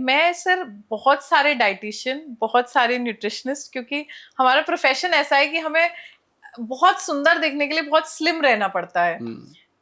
मैं सर बहुत सारे डाइटिशियन, बहुत सारे न्यूट्रिशनिस्ट, क्योंकि हमारा प्रोफेशन ऐसा है कि हमें बहुत सुंदर दिखने के लिए बहुत स्लिम रहना पड़ता है।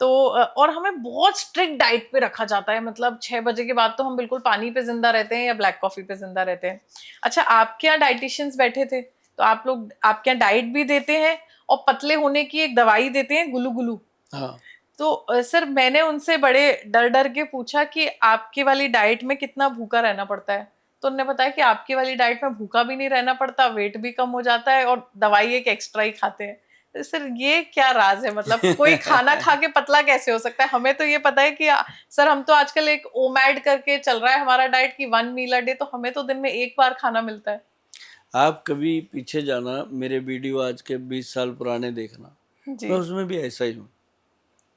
तो और हमें बहुत स्ट्रिक्ट डाइट पे रखा जाता है, मतलब 6 बजे के बाद तो हम बिल्कुल पानी पे जिंदा रहते हैं या ब्लैक कॉफी पे जिंदा रहते हैं। अच्छा, आपके यहाँ डाइटिशियंस बैठे थे तो आप लोग आपके यहाँ डाइट भी देते हैं और पतले होने की एक दवाई देते हैं, गुलू गुलू। हाँ। तो सर मैंने उनसे बड़े डर डर के पूछा कि आपकी वाली डाइट में कितना भूखा रहना पड़ता है। तो उन्होंने बताया कि आपकी वाली डाइट में भूखा भी नहीं रहना पड़ता, वेट भी कम हो जाता है और दवाई एक एक्स्ट्रा ही खाते हैं। तो सर ये क्या राज है, मतलब कोई खाना खा के पतला कैसे हो सकता है? हमें तो ये पता है कि सर हम तो आजकल एक ओमैड करके चल रहा है हमारा डाइट की 1 मील अ डे, तो हमें तो दिन में एक बार खाना मिलता है। आप कभी पीछे जाना, मेरे वीडियो आज के 20 साल पुराने देखना, जी। मैं उसमें भी ऐसा ही हूँ।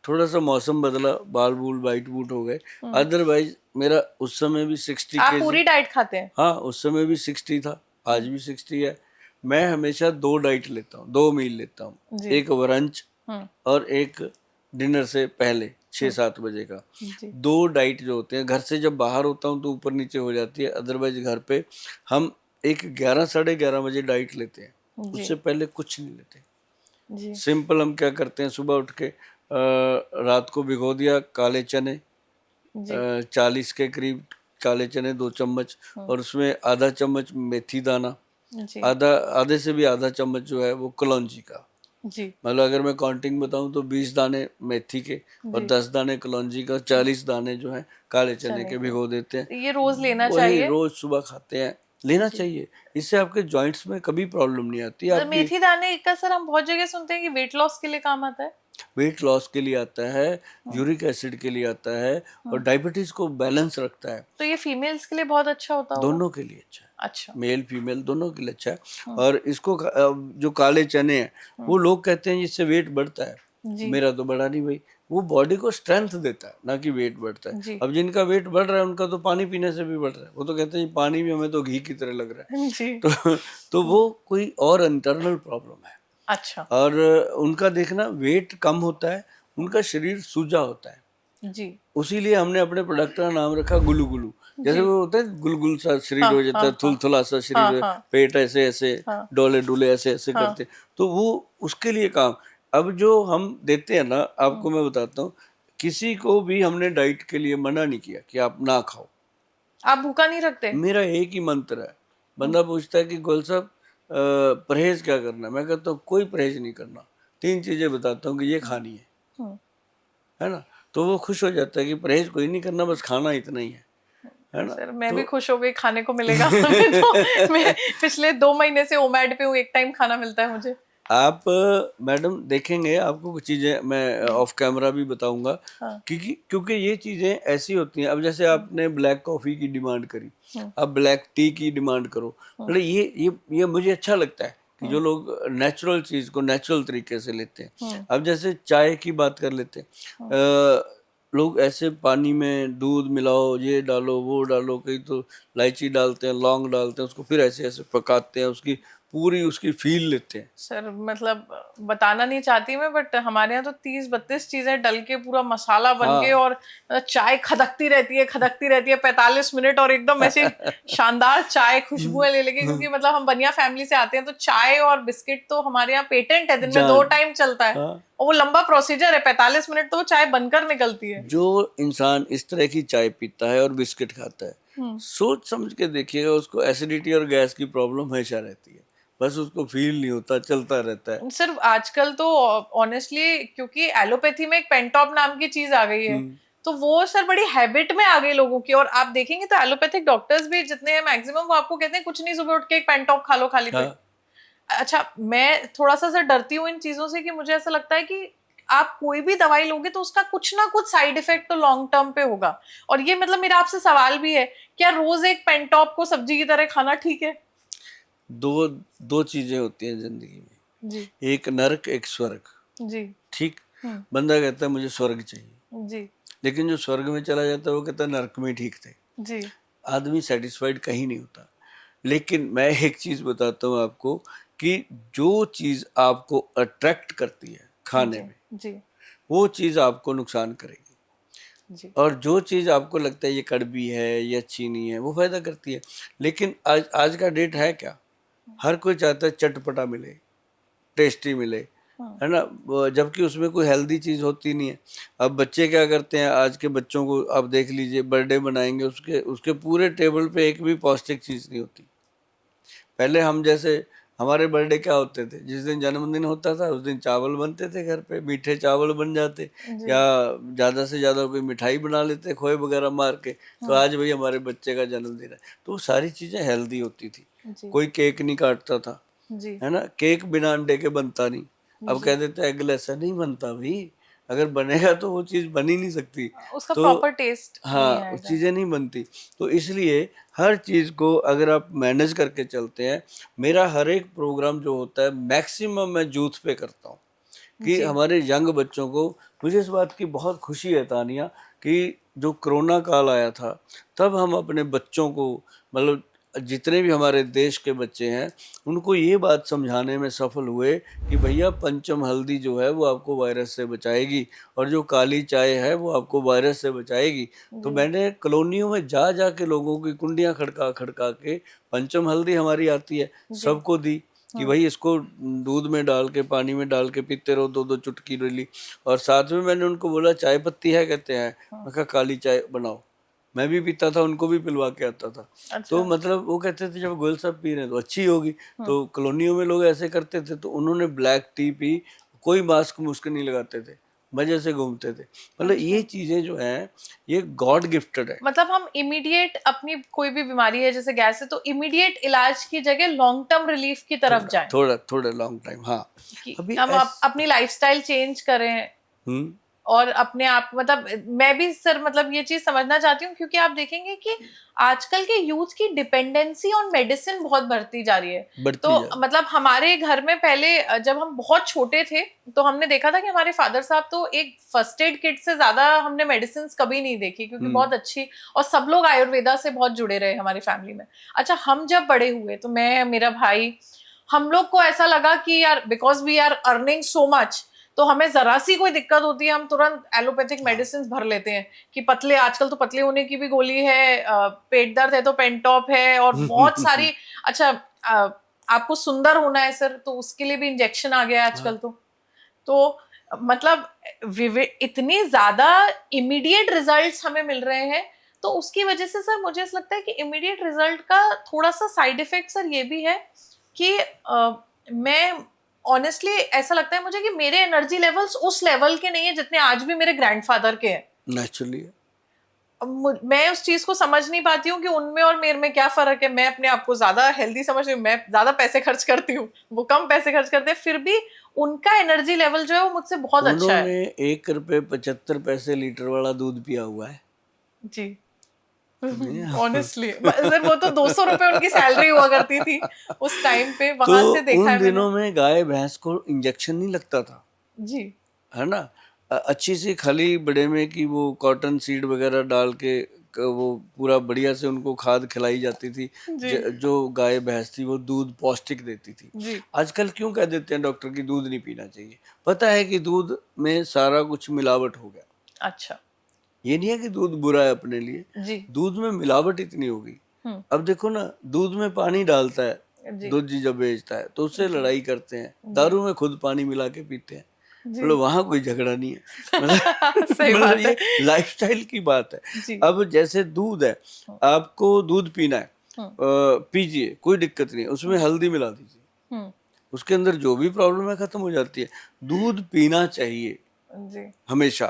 थोड़ा सा मौसम बदला, बाल बूल वाइट बूट हो गए, अदरवाइज मेरा उस समय भी 60 आप केजी। पूरी डाइट खाते हैं? हाँ, उस समय भी 60 था, आज भी 60 है। मैं हमेशा 2 डाइट लेता हूँ, 2 मील लेता हूँ, जी। एक ब्रंच और एक डिनर से पहले 6-7 बजे का। जी। 2 डाइट जो होते हैं, घर से जब बाहर होता हूँ तो ऊपर नीचे हो जाती है, अदरवाइज घर पे हम एक 11-11:30 बजे डाइट लेते हैं, उससे पहले कुछ नहीं लेते। जी। सिंपल हम क्या करते हैं, सुबह उठ के रात को भिगो दिया काले चने, 40 के करीब काले चने 2 चम्मच, और उसमें आधा चम्मच मेथी दाना, आधे से भी आधा चम्मच जो है वो कलौंजी का। मतलब अगर मैं काउंटिंग बताऊं तो 20 दाने मेथी के और 10 दाने कलौंजी का, 40 दाने जो है काले चने के भिगो देते हैं। ये रोज लेना वही चाहिए? रोज सुबह खाते हैं, लेना चाहिए। इससे आपके जॉइंट्स में कभी प्रॉब्लम नहीं आती आपकी। मेथी दाने का सर हम बहुत जगह सुनते हैं कि वेट लॉस के लिए काम आता है। वेट लॉस के लिए आता है, यूरिक एसिड के लिए आता है, और डायबिटीज को बैलेंस रखता है। तो ये फीमेल्स के लिए बहुत अच्छा होता होगा? दोनों के लिए अच्छा है, अच्छा। मेल फीमेल दोनों के लिए अच्छा है। और इसको जो काले चने हैं, वो लोग कहते हैं इससे वेट बढ़ता है, मेरा तो बढ़ा नहीं भाई। वो बॉडी को स्ट्रेंथ देता है, ना कि वेट बढ़ता है। अब जिनका वेट बढ़ रहा है उनका तो पानी पीने से भी बढ़ रहा है, वो तो कहते हैं पानी भी हमें तो घी की तरह लग रहा है। जी। तो वो कोई और इंटरनल प्रॉब्लम है। अच्छा। और उनका देखना वेट कम होता है, उनका शरीर सूजा होता है। जी। उसीलिए हमने अपने प्रोडक्ट का नाम रखा गुलू गुलू। जैसे वो होता है गुलगुल सा शरीर हो जाता है, थुलथुला सा शरीर, पेट ऐसे ऐसे, डोले डुले ऐसे ऐसे करते, तो वो उसके लिए काम। अब जो हम देते हैं ना, आपको मैं बताता हूँ, किसी को भी हमने डाइट के लिए मना नहीं किया कि आप ना खाओ। आप भूखा नहीं रखते? मेरा एक ही मंत्र है। बंदा पूछता है कि गोल साहब परहेज क्या करना, मैं कहता हूँ कोई परहेज नहीं करना, 3 चीजें बताता हूँ कि ये खानी है ना। तो वो खुश हो जाता है कि परहेज कोई नहीं करना, बस खाना इतना ही है ना। सर मैं तो भी खुश हो गई, खाने को मिलेगा। मैं तो मैं पिछले 2 महीने से ओमैड पे हूँ, एक टाइम खाना मिलता है मुझे। आप मैडम देखेंगे, आपको कुछ चीजें मैं ऑफ कैमरा भी बताऊंगा, क्योंकि ये चीजें ऐसी होती हैं। अब जैसे आपने ब्लैक कॉफी की डिमांड करी, अब ब्लैक टी की डिमांड करो, मतलब ये मुझे अच्छा लगता है कि जो लोग नेचुरल चीज को नेचुरल तरीके से लेते हैं। अब जैसे चाय की बात कर लेते हैं, लोग ऐसे पानी में दूध मिलाओ, ये डालो वो डालो, कहीं तो इलायची डालते हैं, लौंग डालते हैं, उसको फिर ऐसे ऐसे पकाते हैं, उसकी पूरी उसकी फील लेते हैं। सर मतलब बताना नहीं चाहती मैं, बट हमारे यहाँ तो 30-32 चीजें डल के पूरा मसाला बन के, और चाय खदकती रहती है 45 मिनट, और एकदम ऐसे शानदार चाय खुशबुएं ले लेके, क्योंकि मतलब हम बनिया फैमिली से आते हैं, तो चाय और बिस्किट तो हमारे यहाँ पेटेंट है, दिन में 2 टाइम चलता है। और वो लंबा प्रोसीजर है, 45 मिनट तो वो चाय बनकर निकलती है। जो इंसान इस तरह की चाय पीता है और बिस्किट खाता है, सोच समझ के देखिएगा, उसको एसिडिटी और गैस की प्रॉब्लम हमेशा रहती है, बस उसको फील नहीं होता, चलता रहता है। सिर्फ आजकल तो ऑनेस्टली, क्योंकि एलोपैथी में एक पेंटॉप नाम की चीज आ गई है, तो वो सर बड़ी हैबिट में आ गई लोगों की। और आप देखेंगे तो एलोपैथिक डॉक्टर्स भी जितने हैं मैक्सिमम, वो आपको कहते हैं कुछ नहीं, सुबह उठ के एक पेंटॉप खा लो खाली पेट। अच्छा, मैं थोड़ा सा सर डरती हूँ इन चीजों से, कि मुझे ऐसा लगता है कि आप कोई भी दवाई लोगे तो उसका कुछ ना कुछ साइड इफेक्ट तो लॉन्ग टर्म पे होगा। और ये मतलब मेरा आपसे सवाल भी है, क्या रोज एक पेंटॉप को सब्जी की तरह खाना ठीक है? दो चीजें होती हैं जिंदगी में, जी। एक नरक एक स्वर्ग। जी। ठीक, बंदा कहता है मुझे स्वर्ग चाहिए, जी। लेकिन जो स्वर्ग में चला जाता है वो कहता है नरक में ठीक थे। जी। आदमी सेटिस्फाइड कहीं नहीं होता। लेकिन मैं एक चीज बताता हूँ आपको, कि जो चीज आपको अट्रैक्ट करती है खाने में, जी। वो चीज आपको नुकसान करेगी। जी। और जो चीज़ आपको लगता है ये कड़वी है, ये अच्छी नहीं है, वो फ़ायदा करती है। लेकिन आज आज का डेट है क्या? हर कोई चाहता है चटपटा मिले, टेस्टी मिले, हाँ, है ना? जबकि उसमें कोई हेल्दी चीज़ होती नहीं है। अब बच्चे क्या करते हैं, आज के बच्चों को आप देख लीजिए, बर्थडे मनाएँगे, उसके उसके पूरे टेबल पे एक भी पौष्टिक चीज़ नहीं होती। पहले हम जैसे हमारे बर्थडे क्या होते थे, जिस दिन जन्मदिन होता था उस दिन चावल बनते थे घर पे, मीठे चावल बन जाते, जी। या ज़्यादा से ज़्यादा कोई मिठाई बना लेते खोए वगैरह मार के। तो आज भाई हमारे बच्चे का जन्मदिन है, तो वो सारी चीज़ें हेल्दी होती थी। जी। कोई केक नहीं काटता था, जी। है ना? केक बिना अंडे के बनता नहीं। अब कह जी। देते हैं एगलेस है, नहीं बनता भाई। अगर बनेगा तो वो चीज़ बन ही नहीं सकती। उसका तो प्रॉपर टेस्ट नहीं हाँ, आएगा। चीज़ें नहीं बनती। तो इसलिए हर चीज़ को अगर आप मैनेज करके चलते हैं, मेरा हर एक प्रोग्राम जो होता है मैक्सिमम मैं यूथ पे करता हूँ, कि जी। हमारे यंग बच्चों को। मुझे इस बात की बहुत खुशी है तानिया, कि जो कोरोना काल आया था, तब हम अपने बच्चों को, मतलब जितने भी हमारे देश के बच्चे हैं, उनको ये बात समझाने में सफल हुए कि भैया पंचम हल्दी जो है वो आपको वायरस से बचाएगी, और जो काली चाय है वो आपको वायरस से बचाएगी। तो जी। मैंने कॉलोनियों में जा जा के लोगों की कुंडियाँ खड़का खड़का के, पंचम हल्दी हमारी आती है, जी। सबको दी कि हाँ। भाई इसको दूध में डाल के, पानी में डाल के पीते रहो, 2-2 चुटकी डेली। और साथ में मैंने उनको बोला चाय पत्ती है, कहते हैं। हाँ। मैं कहा काली चाय बनाओ। मैं भी पीता था, उनको भी पिलवा के आता था। तो अच्छा। मतलब वो कहते थे जब गोयल साहब पी रहे हैं तो अच्छी होगी। हाँ। तो कॉलोनियों में लोग ऐसे करते थे, तो उन्होंने ब्लैक टी पी, कोई मास्क मुस्क नहीं लगाते थे, मजे से घूमते थे। मतलब ये अच्छा। चीजें जो हैं, ये गॉड गिफ्टेड है। मतलब हम इमीडिएट अपनी कोई भी बीमारी है जैसे गैस है तो इमीडिएट इलाज की जगह लॉन्ग टर्म रिलीफ की तरफ थोड़ा जाएं थोड़ा थोड़ा लॉन्ग टाइम, हाँ। कि अभी हम ऐस अपनी लाइफस्टाइल चेंज करें हम्म और अपने आप मतलब मैं भी सर मतलब ये चीज समझना चाहती हूँ क्योंकि आप देखेंगे कि आजकल के यूथ की डिपेंडेंसी ऑन मेडिसिन बहुत बढ़ती जा रही है। तो बढ़ती जा रही। मतलब हमारे घर में पहले जब हम बहुत छोटे थे तो हमने देखा था कि हमारे फादर साहब तो एक फर्स्ट एड किट से ज्यादा हमने मेडिसिन कभी नहीं देखी क्योंकि बहुत अच्छी और सब लोग आयुर्वेदा से बहुत जुड़े रहे हमारी फैमिली में। अच्छा हम जब बड़े हुए तो मैं मेरा भाई हम लोग को ऐसा लगा कि यार because we are earning so much तो हमें जरा सी कोई दिक्कत होती है हम तुरंत एलोपैथिक हाँ। मेडिसिन भर लेते हैं कि पतले आजकल तो पतले होने की भी गोली है पेट दर्द है तो पेंटॉप है और बहुत सारी। अच्छा आपको सुंदर होना है सर तो उसके लिए भी इंजेक्शन आ गया है आजकल हाँ। तो मतलब इतनी ज्यादा इमीडिएट रिजल्ट्स हमें मिल रहे हैं। तो उसकी वजह से सर मुझे ऐसा लगता है कि इमीडिएट रिजल्ट का थोड़ा सा साइड इफेक्ट सर ये भी है कि मैं ऑनेस्टली ऐसा लगता है मुझे कि मेरे एनर्जी लेवल्स उस लेवल के नहीं है जितने आज भी मेरे ग्रैंडफादर के हैं। नेचुरली। मैं उस चीज को समझ नहीं पाती हूँ कि उनमें और मेरे में क्या फर्क है। मैं अपने आप को ज्यादा हेल्दी समझती हूँ मैं ज्यादा पैसे खर्च करती हूँ वो कम पैसे खर्च करते हैं फिर भी उनका एनर्जी लेवल जो है वो मुझसे बहुत अच्छा उन्होंने है। 1 रुपए 75 पैसे लीटर वाला दूध पिया हुआ है। जी। नहीं। ऑनेस्टली सर वो तो 200 रुपए उनकी सैलरी हुआ करती थी उस टाइम पे तो वहां से देखा उन है मैंने। दिनों में गाय भैंस को इंजेक्शन नहीं लगता था, जी। है ना? अच्छी सी खली बड़े में की वो कॉटन सीड वगैरह डाल के वो पूरा बढ़िया से उनको खाद खिलाई जाती थी। जी। जो गाय भैंस थी वो दूध पौष्टिक देती थी। जी। आजकल क्यों कह देते हैं डॉक्टर की दूध नहीं पीना चाहिए? पता है कि दूध में सारा कुछ मिलावट हो गया। अच्छा। ये नहीं है कि दूध बुरा है अपने लिए, जी। दूध में मिलावट इतनी हो गई। हम्म। अब देखो ना, दूध में पानी डालता है, जी। दूध जी जब बेचता है तो उससे जी। लड़ाई करते हैं। जी। दारू में खुद पानी मिला के पीते हैं। जी। मतलब वहां कोई झगड़ा नहीं है। मतलब सही मतलब बात है। ये लाइफस्टाइल की बात है। जी। अब जैसे दूध है, हम्म। आपको दूध पीना है, हम्म। पीजिए, कोई दिक्कत नहीं है, उसमें हम्म। हल्दी मिला दीजिए, हम्म। उसके अंदर जो भी प्रॉब्लम है खत्म हो जाती है। दूध पीना चाहिए जी। हमेशा।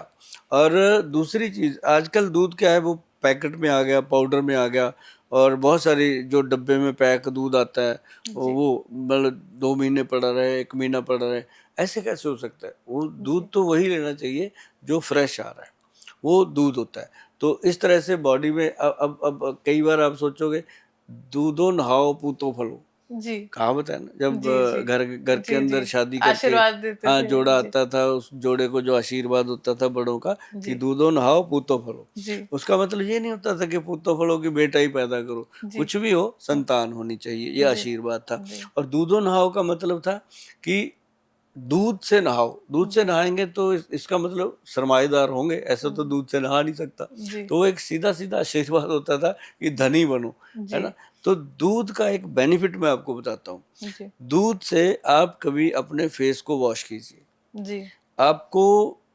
और दूसरी चीज, आजकल दूध क्या है, वो पैकेट में आ गया, पाउडर में आ गया, और बहुत सारी जो डब्बे में पैक दूध आता है, जी। वो मतलब 2 महीने पड़ा रहे, 1 महीना पड़ा रहे, ऐसे कैसे हो सकता है? वो दूध जी। तो वही लेना चाहिए जो फ्रेश आ रहा है, वो दूध होता है। तो इस तरह से बॉडी में अब कई बार आप सोचोगे, दूधो नहाओ पूतो फलो, जी। कहावत है ना, जब जी। जी। घर घर के जी। जी। अंदर शादी करके, आशीर्वाद देते हाँ, थे। जोड़ा जी। आता था, उस जोड़े को जो आशीर्वाद होता था बड़ों का, कि जी। दूधो नहाओ पूतो फलो। जी। उसका मतलब ये नहीं होता था कि पूतो फलो की बेटा ही पैदा करो, जी। कुछ भी हो, संतान होनी चाहिए, ये जी। आशीर्वाद था। जी। और दूधो नहाओ का मतलब था कि दूध से नहाओ, दूध से नहाएंगे तो इसका मतलब सरमाएदार होंगे, ऐसा तो दूध से नहा नहीं सकता। जी तो वो एक सीधा सीधा आशीर्वाद होता था कि धनी बनो, है जी ना। तो दूध का एक बेनिफिट मैं आपको बताता हूँ। जी दूध से आप कभी अपने फेस को वॉश कीजिए। जी आपको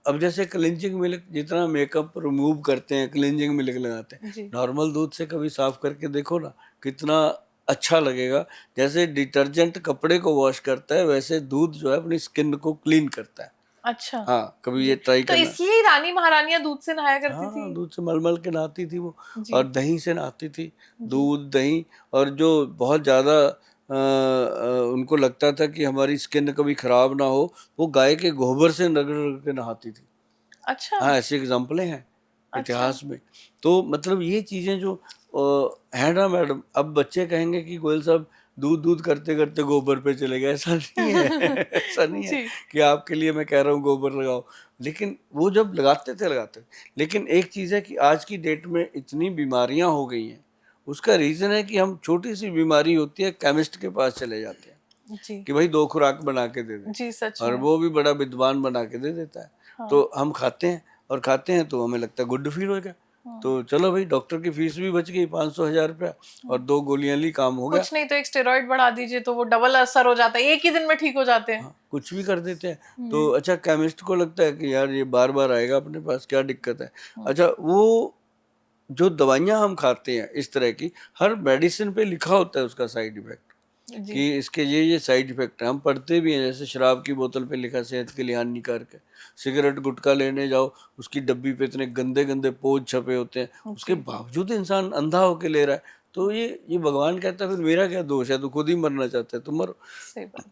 अब जैसे क्लिनजिंग मिल्क जितना मेकअप रिमूव करते हैं, क्लिनजिंग मिल्क लगाते हैं, जी नॉर्मल दूध से कभी साफ करके देखो ना, कितना अच्छा लगेगा। जैसे डिटर्जेंट कपड़े को वॉश करता है, वैसे दूध जो है अपनी स्किन को क्लीन करता है। अच्छा हाँ, कभी ये जी ट्राई तो करना। इसलिए रानी महारानियां दूध से नहाया करती हाँ, थी। दूध से मलमल के नहाती थी वो, जी और दही से नहाती थी। जी दूध, दही, और जो बहुत ज़्यादा उनको लगता था कि हमारी स्किन कभी खराब ना हो, वो गाय के गोबर से रगड़ रगड़ के नहाती थी। अच्छा हाँ, ऐसी एग्जाम्पलें हैं अच्छा इतिहास में। तो मतलब ये चीज़ें जो है ना मैडम, अब बच्चे कहेंगे कि गोयल साहब दूध दूध करते करते गोबर पे चले गए, ऐसा नहीं है। ऐसा नहीं है जी कि आपके लिए मैं कह रहा हूँ गोबर लगाओ, लेकिन वो जब लगाते थे लगाते थे। लेकिन एक चीज़ है कि आज की डेट में इतनी बीमारियां हो गई हैं, उसका रीज़न है कि हम छोटी सी बीमारी होती है केमिस्ट के पास चले जाते हैं जी कि भाई 2 खुराक बना के दे दे, जी सच और में वो भी बड़ा विद्वान बना के दे देता है। हाँ तो हम खाते हैं, और खाते हैं तो हमें लगता है गुड फील हो गया। हाँ तो चलो भाई, डॉक्टर की फीस भी बच गई 500,000 रुपया, और 2 गोलियां ली, काम हो गया। कुछ नहीं तो एक स्टेरॉइड बढ़ा दीजिए तो वो डबल असर हो जाता है, एक ही दिन में ठीक हो जाते हैं। हाँ, कुछ भी कर देते हैं। तो जी अच्छा, केमिस्ट को लगता है कि यार ये बार बार आएगा अपने पास, क्या दिक्कत है। हाँ अच्छा, वो जो दवाइयाँ हम खाते हैं इस तरह की, हर मेडिसिन पे लिखा होता है उसका साइड इफेक्ट, जी कि इसके ये साइड इफेक्ट है। हम पढ़ते भी हैं, जैसे शराब की बोतल पे लिखा सेहत के लिए हानिकारक है। सिगरेट गुटखा लेने जाओ, उसकी डब्बी पे इतने गंदे गंदे पोज छपे होते हैं, उसके जी बावजूद इंसान अंधा होके ले रहा है। तो ये भगवान कहता है फिर मेरा क्या दोष है, तू खुद ही मरना चाहता है तो मरो। सही बात।